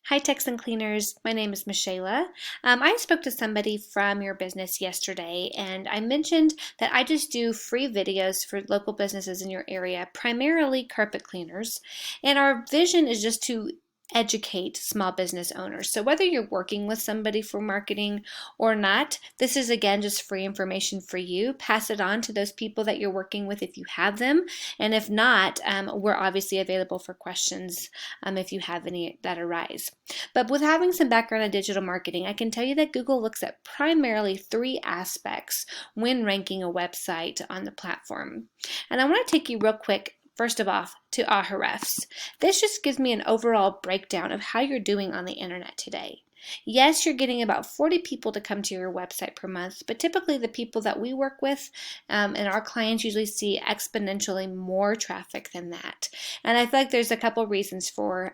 Hi, Texan Cleaners. My name is Michaela. I spoke to somebody from your business yesterday, and I mentioned that I just do free videos for local businesses in your area, primarily carpet cleaners. And our vision is just to educate small business owners. So whether you're working with somebody for marketing or not, this is again just free information for you. Pass it on to those people that you're working with if you have them. And if not, we're obviously available for questions if you have any that arise. But with having some background in digital marketing, I can tell you that Google looks at primarily three aspects when ranking a website on the platform. And I want to take you real quick, first of all, to Ahrefs. This just gives me an overall breakdown of how you're doing on the internet today. Yes, you're getting about 40 people to come to your website per month, but typically the people that we work with and our clients usually see exponentially more traffic than that. And I feel like there's a couple reasons for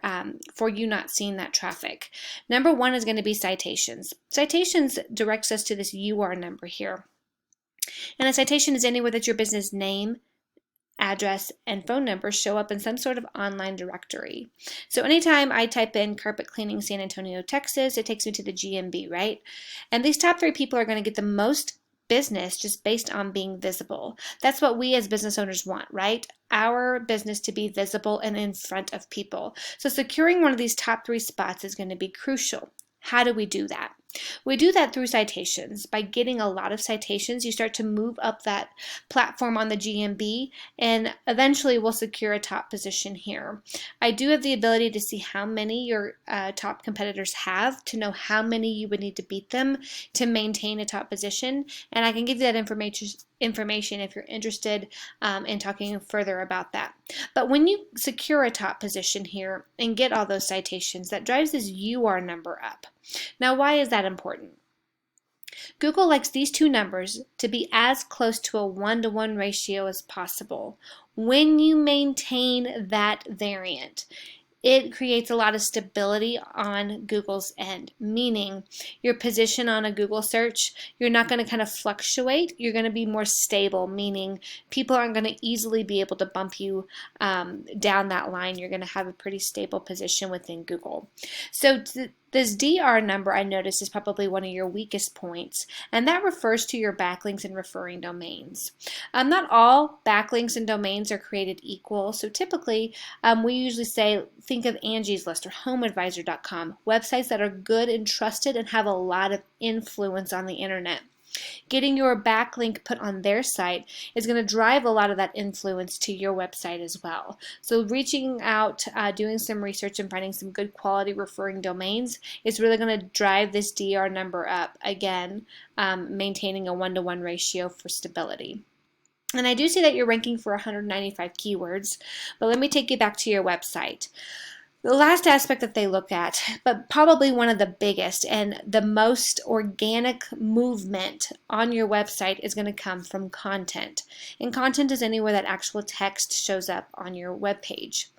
you not seeing that traffic. Number one is going to be citations. Citations directs us to this UR number here. And a citation is anywhere that your business name, address, and phone number show up in some sort of online directory. So anytime I type in carpet cleaning San Antonio, Texas, it takes me to the GMB, right? And these top 3 people are going to get the most business just based on being visible. That's what we as business owners want, right? Our business to be visible and in front of people. So securing one of these top 3 spots is going to be crucial. How do we do that? We do that through citations. By getting a lot of citations, you start to move up that platform on the GMB, and eventually we'll secure a top position here. I do have the ability to see how many your top competitors have, to know how many you would need to beat them to maintain a top position, and I can give you that information if you're interested in talking further about that. But when you secure a top position here and get all those citations, that drives this UR number up. Now, why is that important? Google likes these two numbers to be as close to a 1-to-1 ratio as possible. When you maintain that variant, it creates a lot of stability on Google's end, meaning your position on a Google search, you're not going to kind of fluctuate. You're going to be more stable, meaning people aren't going to easily be able to bump you down that line. You're going to have a pretty stable position within Google. So this DR number, I noticed, is probably one of your weakest points, and that refers to your backlinks and referring domains. Not all backlinks and domains are created equal, so typically we usually say think of Angie's List or HomeAdvisor.com, websites that are good and trusted and have a lot of influence on the internet. Getting your backlink put on their site is going to drive a lot of that influence to your website as well. So reaching out, doing some research and finding some good quality referring domains is really going to drive this DR number up, again, maintaining a 1-to-1 ratio for stability. And I do see that you're ranking for 195 keywords, but let me take you back to your website. The last aspect that they look at, but probably one of the biggest and the most organic movement on your website, is going to come from content. And content is anywhere that actual text shows up on your web page.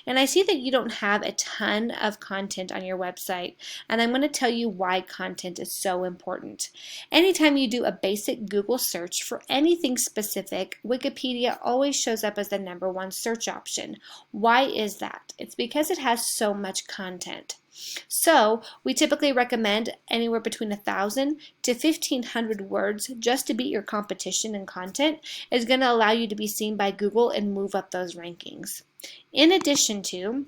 And I see that you don't have a ton of content on your website, and I'm going to tell you why content is so important. Anytime you do a basic Google search for anything specific, Wikipedia always shows up as the #1 search option. Why is that? It's because it has so much content. So we typically recommend anywhere between 1,000 to 1,500 words just to beat your competition in content is going to allow you to be seen by Google and move up those rankings. In addition to,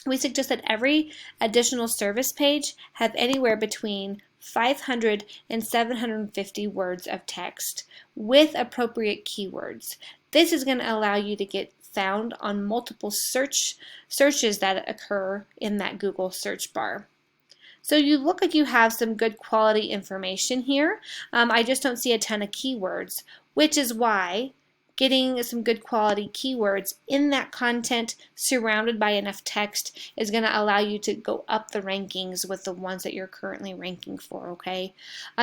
we suggest that every additional service page have anywhere between 500 and 750 words of text with appropriate keywords. This is going to allow you to get found on multiple searches that occur in that Google search bar. So you look like you have some good quality information here. I just don't see a ton of keywords, which is why getting some good quality keywords in that content surrounded by enough text is going to allow you to go up the rankings with the ones that you're currently ranking for, okay?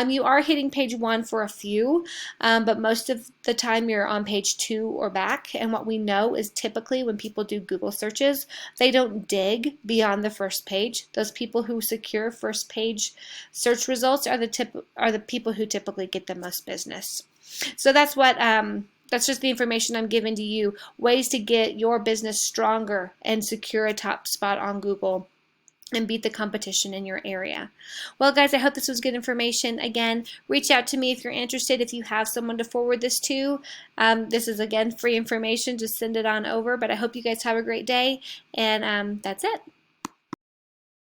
You are hitting page 1 for a few, but most of the time you're on page 2 or back, and what we know is typically when people do Google searches, they don't dig beyond the first page. Those people who secure first page search results are the people who typically get the most business. So that's what that's just the information I'm giving to you. Ways to get your business stronger and secure a top spot on Google. and beat the competition in your area. Well, guys, I hope this was good information. Again, reach out to me if you're interested, if you have someone to forward this to. This is, again, free information. Just send it on over. But I hope you guys have a great day, and that's it.